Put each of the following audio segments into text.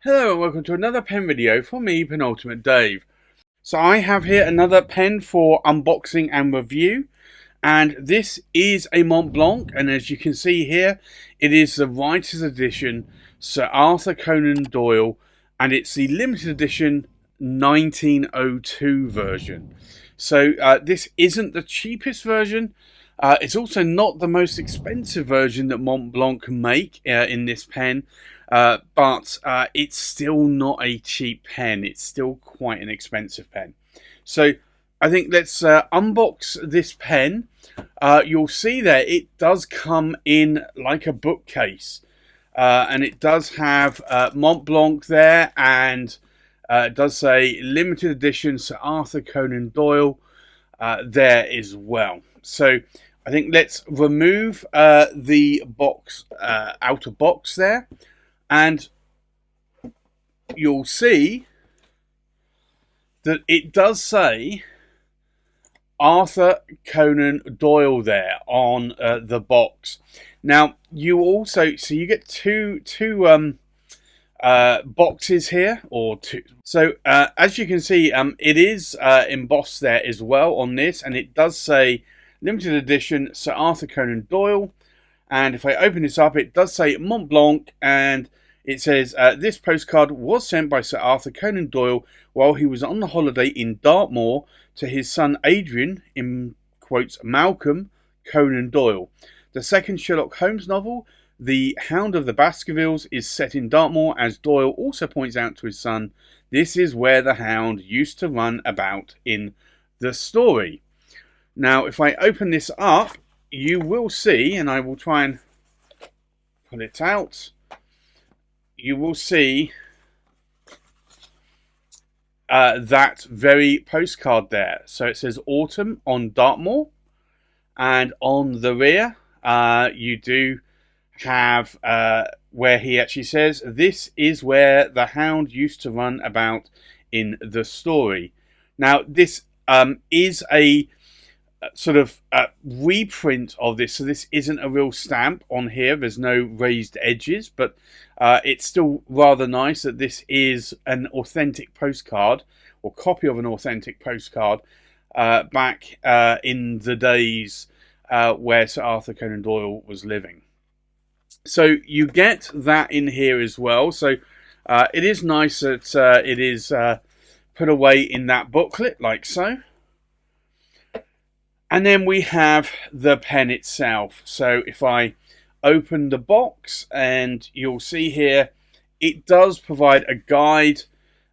Hello and welcome to another pen video from me, Penultimate Dave. So I have here another pen for unboxing and review, and this is a Montblanc, and as you can see here, it is the writer's edition Sir Arthur Conan Doyle, and it's the limited edition 1902 version. So this isn't the cheapest version. It's also not the most expensive version that Montblanc can make in this pen. But it's still not a cheap pen. It's still quite an expensive pen. So I think let's unbox this pen. You'll see there it does come in like a bookcase. And it does have Montblanc there, and it does say limited edition Sir Arthur Conan Doyle there as well. So I think let's remove the box, outer box there. And you'll see that it does say Arthur Conan Doyle there on the box. Now you also you get two boxes here, or two. So as you can see, it is embossed there as well on this, and it does say limited edition Sir Arthur Conan Doyle. And if I open this up, it does say Montblanc, and it says, this postcard was sent by Sir Arthur Conan Doyle while he was on the holiday in Dartmoor to his son Adrian, in quotes, Malcolm Conan Doyle. The second Sherlock Holmes novel, The Hound of the Baskervilles, is set in Dartmoor, as Doyle also points out to his son. This is where the hound used to run about in the story. Now, if I open this up, you will see, and I will try and pull it out, you will see that very postcard there. So it says Autumn on Dartmoor, and on the rear you do have where he actually says, this is where the hound used to run about in the story. Now this is a sort of reprint of this, so this isn't a real stamp on here. There's no raised edges, but it's still rather nice that this is an authentic postcard, or copy of an authentic postcard back in the days where Sir Arthur Conan Doyle was living. So you get that in here as well. So it is nice that it is put away in that booklet like so. And then we have the pen itself. So if I open the box, and you'll see here, it does provide a guide,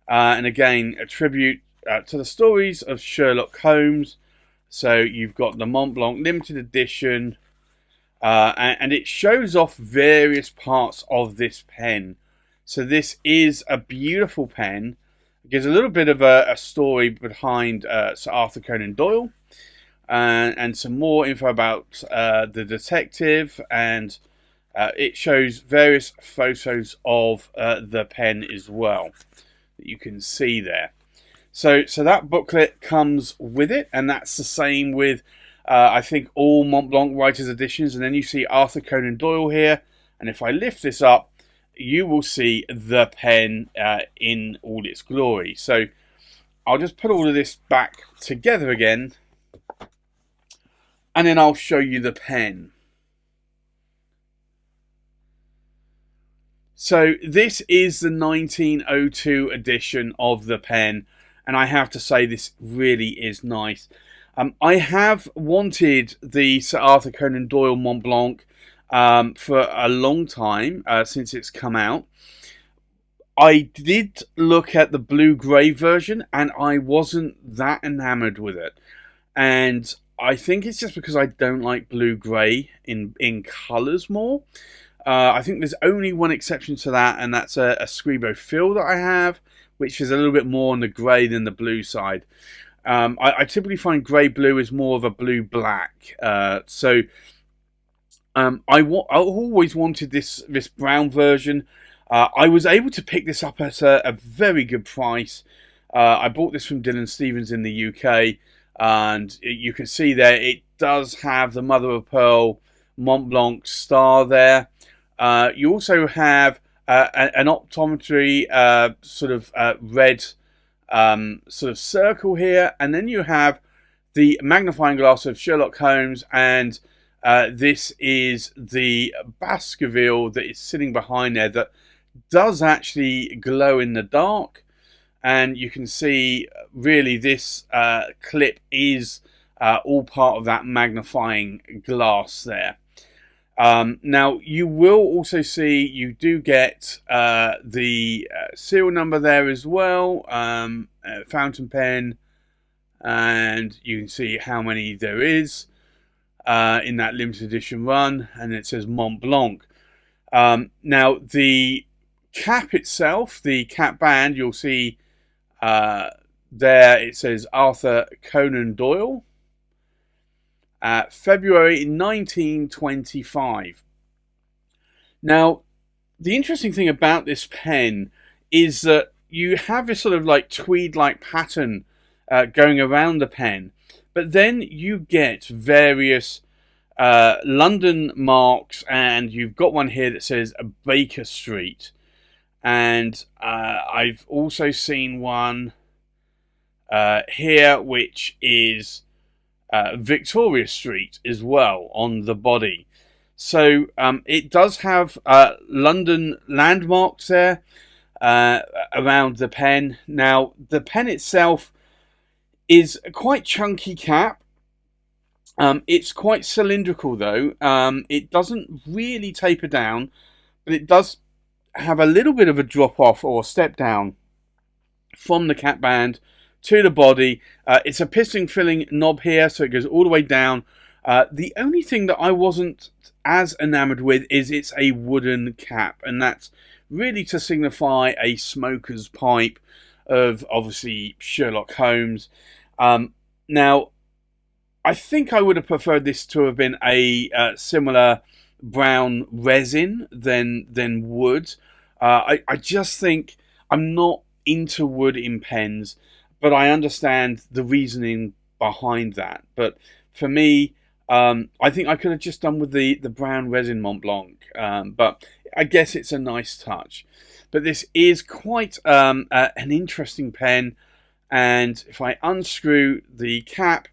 and again, a tribute to the stories of Sherlock Holmes. So you've got the Montblanc limited edition, and it shows off various parts of this pen. So this is a beautiful pen. It gives a little bit of a story behind Sir Arthur Conan Doyle. And some more info about the detective, and it shows various photos of the pen as well that you can see there. So that booklet comes with it, and that's the same with I think all Montblanc writers editions. And then you see Arthur Conan Doyle here, and if I lift this up, you will see the pen in all its glory. So I'll just put all of this back together again, and then I'll show you the pen. So this is the 1902 edition of the pen, and I have to say this really is nice. I have wanted the Sir Arthur Conan Doyle Montblanc for a long time, since it's come out. I did look at the blue-grey version, and I wasn't that enamoured with it. And I think it's just because I don't like blue-grey in colours more. I think there's only one exception to that, and that's a Scribo Fill that I have, which is a little bit more on the grey than the blue side. I typically find grey-blue is more of a blue-black. So I always wanted this brown version. I was able to pick this up at a very good price. I bought this from Dylan Stevens in the UK. And you can see there it does have the mother of pearl Montblanc star there. You also have an optometry sort of red sort of circle here, and then you have the magnifying glass of Sherlock Holmes, and this is the Baskerville that is sitting behind there that does actually glow in the dark. And you can see really this clip is all part of that magnifying glass there. Now you will also see you do get the serial number there as well, fountain pen, and you can see how many there is in that limited edition run, and it says Montblanc. Now the cap itself, the cap band, you'll see there it says Arthur Conan Doyle, February 1925. Now the interesting thing about this pen is that you have this sort of like tweed-like pattern going around the pen, but then you get various London marks, and you've got one here that says Baker Street. And I've also seen one here which is Victoria Street as well on the body. So it does have London landmarks there around the pen. Now the pen itself is a quite chunky cap. It's quite cylindrical though. It doesn't really taper down, but it does have a little bit of a drop off or step down from the cap band to the body. It's a piston filling knob here, so it goes all the way down. The only thing that I wasn't as enamored with is it's a wooden cap, and that's really to signify a smoker's pipe of obviously Sherlock Holmes. Now I think I would have preferred this to have been a similar brown resin than wood. I just think I'm not into wood in pens, but I understand the reasoning behind that. But for me, I think I could have just done with the brown resin Montblanc, but I guess it's a nice touch. But this is quite an interesting pen, and if I unscrew the cap,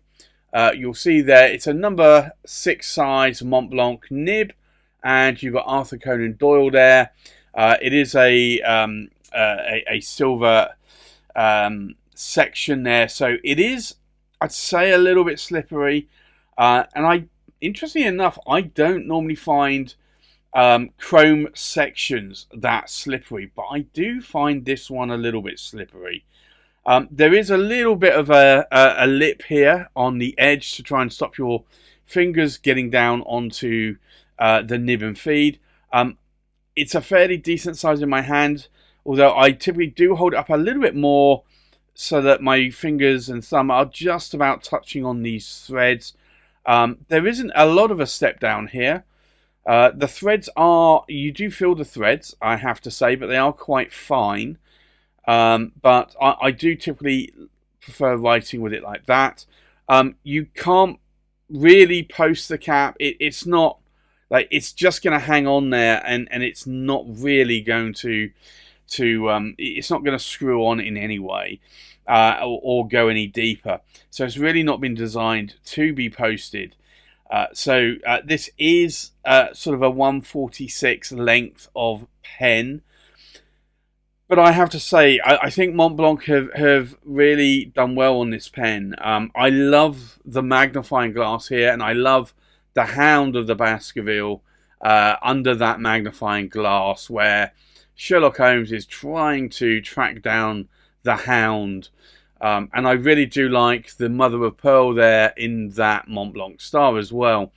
you'll see there it's a number 6 size Montblanc nib, and you've got Arthur Conan Doyle there. It is a silver section there, so it is, I'd say, a little bit slippery. And interestingly enough, I don't normally find chrome sections that slippery, but I do find this one a little bit slippery. There is a little bit of a lip here on the edge to try and stop your fingers getting down onto the nib and feed. It's a fairly decent size in my hand, although I typically do hold it up a little bit more so that my fingers and thumb are just about touching on these threads. There isn't a lot of a step down here. The threads are, you do feel the threads, I have to say, but they are quite fine. But I do typically prefer writing with it like that. You can't really post the cap. It's not like it's just going to hang on there, and it's not really going to it's not going to screw on in any way or go any deeper. So it's really not been designed to be posted. So this is sort of a 1/46 length of pen. But I have to say, I think Montblanc have really done well on this pen. I love the magnifying glass here, and I love the hound of the Baskerville under that magnifying glass, where Sherlock Holmes is trying to track down the hound. And I really do like the mother of pearl there in that Montblanc star as well.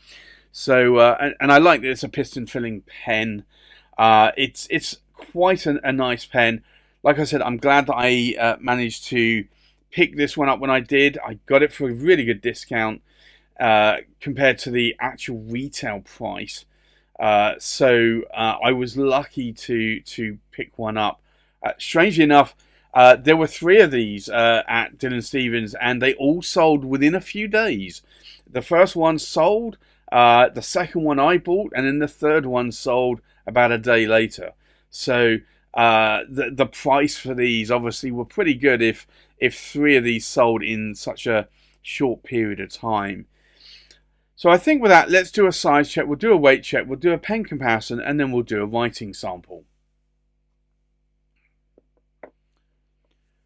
So, and I like that it's a piston filling pen. It's quite a nice pen. Like I said, I'm glad that I managed to pick this one up when I did. I got it for a really good discount compared to the actual retail price. So I was lucky to pick one up. Strangely enough, there were 3 of these at Dylan Stephens, and they all sold within a few days. The first one sold, the second one I bought, and then the third one sold about a day later. So the price for these obviously were pretty good if 3 of these sold in such a short period of time. So I think with that, let's do a size check, we'll do a weight check, we'll do a pen comparison, and then we'll do a writing sample.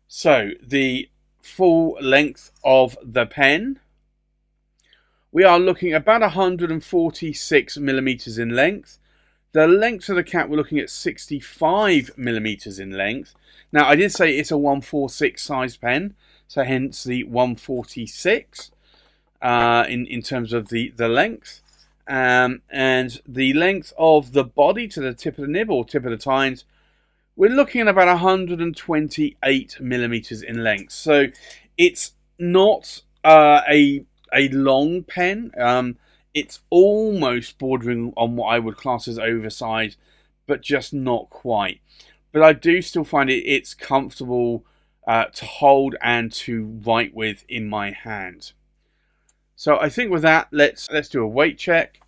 So the full length of the pen, we are looking at about 146 millimeters in length. The length of the cap, we're looking at 65 millimeters in length. Now, I did say it's a 146 size pen, so hence the 146 in terms of the length. And the length of the body to the tip of the nib or tip of the tines, we're looking at about 128 millimeters in length. So it's not a long pen. It's almost bordering on what I would class as oversized, but just not quite. But I do still find it's comfortable to hold and to write with in my hand. So I think with that, let's do a weight check.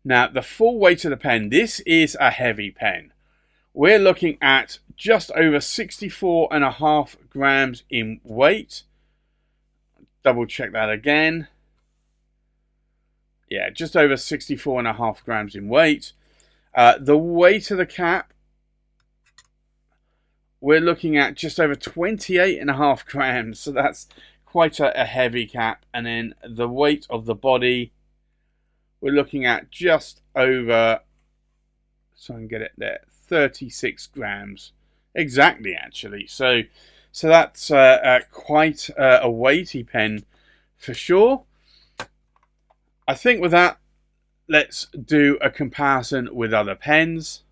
Now, the full weight of the pen, this is a heavy pen. We're looking at just over 64.5 grams in weight. Double check that again. Yeah, just over 64.5 grams in weight. The weight of the cap, we're looking at just over 28.5 grams. So that's quite a heavy cap. And then the weight of the body, we're looking at just over, so I can get it there, 36 grams. Exactly, actually. So that's quite a weighty pen for sure. I think with that, let's do a comparison with other pens.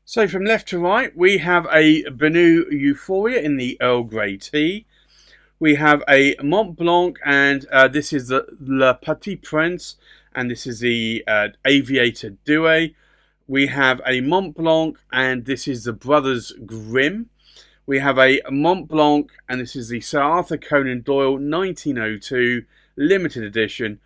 So from left to right, we have a Benu Euphoria in the Earl Grey tea. We have a Montblanc, and this is the Le Petit Prince, and this is the Aviator Douai. We have a Montblanc, and this is the Brothers Grimm. We have a Montblanc, and this is the Sir Arthur Conan Doyle 1902 limited edition.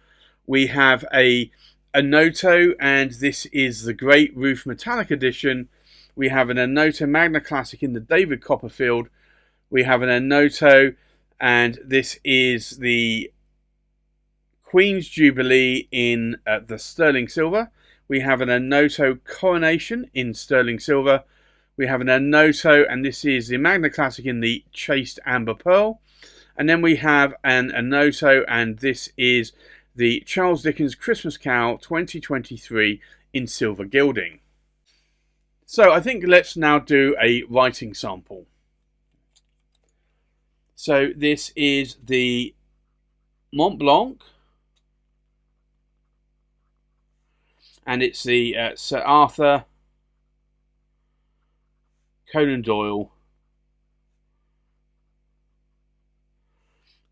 We have a Noto, and this is the Great Roof Metallic edition. We have an Noto Magna Classic in the David Copperfield. We have an Noto, and this is the Queen's Jubilee in the sterling silver. We have an Noto Coronation in sterling silver. We have an Noto, and this is the Magna Classic in the chased amber pearl. And then we have an Noto, and this is the Charles Dickens Christmas Carol 2023 in silver gilding. So I think let's now do a writing sample. So this is the Montblanc, and it's the Sir Arthur Conan Doyle,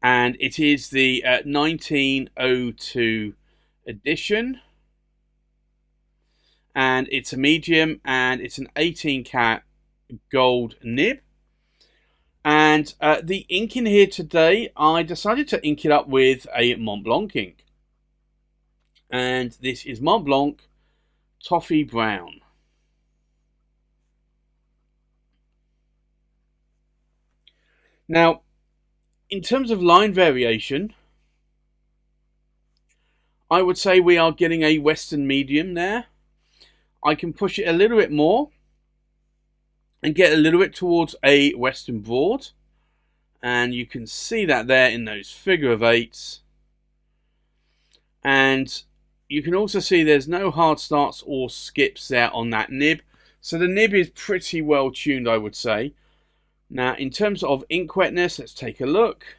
and it is the 1902 edition, and it's a medium, and it's an 18 cat gold nib. And the ink in here today, I decided to ink it up with a Montblanc ink. And this is Montblanc Toffee Brown. Now, in terms of line variation, I would say we are getting a Western medium there. I can push it a little bit more and get a little bit towards a Western broad, and you can see that there in those figure of eights. And you can also see there's no hard starts or skips there on that nib, so the nib is pretty well tuned, I would say. Now, in terms of ink wetness, let's take a look.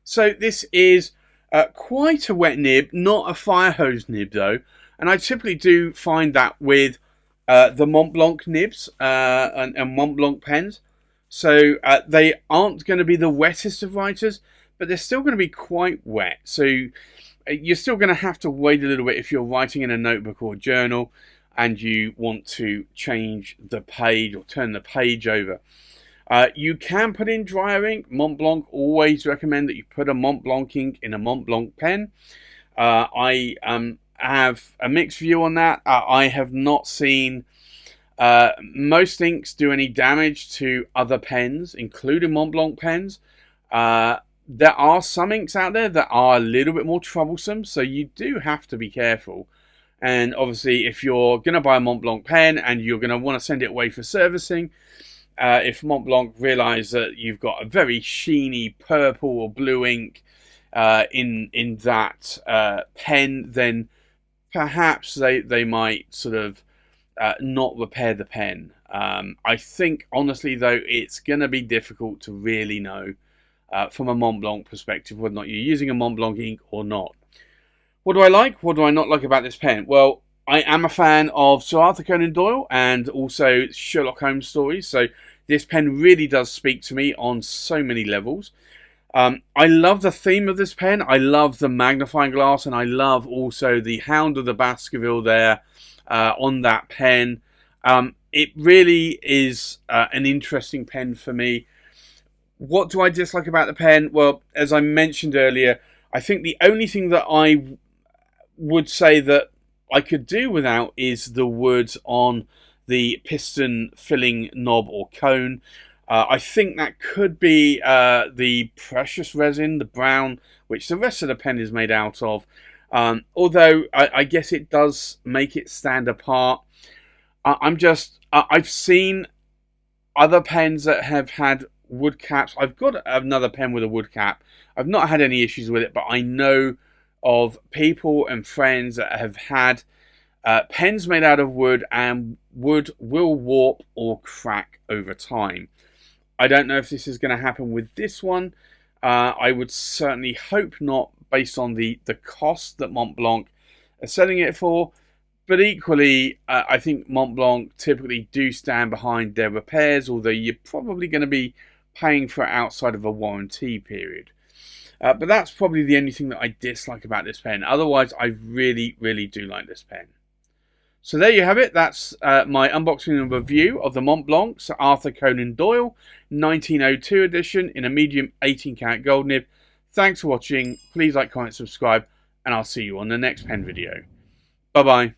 So this is quite a wet nib, not a fire hose nib though, and I typically do find that with the Montblanc nibs and Montblanc pens. So they aren't going to be the wettest of writers, but they're still going to be quite wet. So you're still going to have to wait a little bit if you're writing in a notebook or journal. and you want to change the page or turn the page over. You can put in dryer ink. Montblanc always recommend that you put a Montblanc ink in a Montblanc pen. I have a mixed view on that. I have not seen most inks do any damage to other pens, including Montblanc pens. There are some inks out there that are a little bit more troublesome, so you do have to be careful. And obviously, if you're going to buy a Montblanc pen and you're going to want to send it away for servicing, if Montblanc realise that you've got a very sheeny purple or blue ink in that pen, then perhaps they might sort of not repair the pen. I think, honestly, though, it's going to be difficult to really know from a Montblanc perspective whether or not you're using a Montblanc ink or not. What do I like? What do I not like about this pen? Well, I am a fan of Sir Arthur Conan Doyle and also Sherlock Holmes stories, so this pen really does speak to me on so many levels. I love the theme of this pen. I love the magnifying glass, and I love also the Hound of the Baskerville there on that pen. It really is an interesting pen for me. What do I dislike about the pen? Well, as I mentioned earlier, I think the only thing that I would say that I could do without is the wood on the piston filling knob or cone. I think that could be the precious resin, the brown, which the rest of the pen is made out of. Although I guess it does make it stand apart. I've seen other pens that have had wood caps. I've got another pen with a wood cap. I've not had any issues with it, but I know of people and friends that have had pens made out of wood, and wood will warp or crack over time. I don't know if this is going to happen with this one. I would certainly hope not, based on the cost that Montblanc are selling it for. But equally, I think Montblanc typically do stand behind their repairs, although you're probably going to be paying for it outside of a warranty period. But that's probably the only thing that I dislike about this pen. Otherwise, I really, really do like this pen. So there you have it. That's my unboxing and review of the Montblanc Sir Arthur Conan Doyle 1902 edition in a medium 18-karat gold nib. Thanks for watching. Please like, comment, subscribe, and I'll see you on the next pen video. Bye-bye.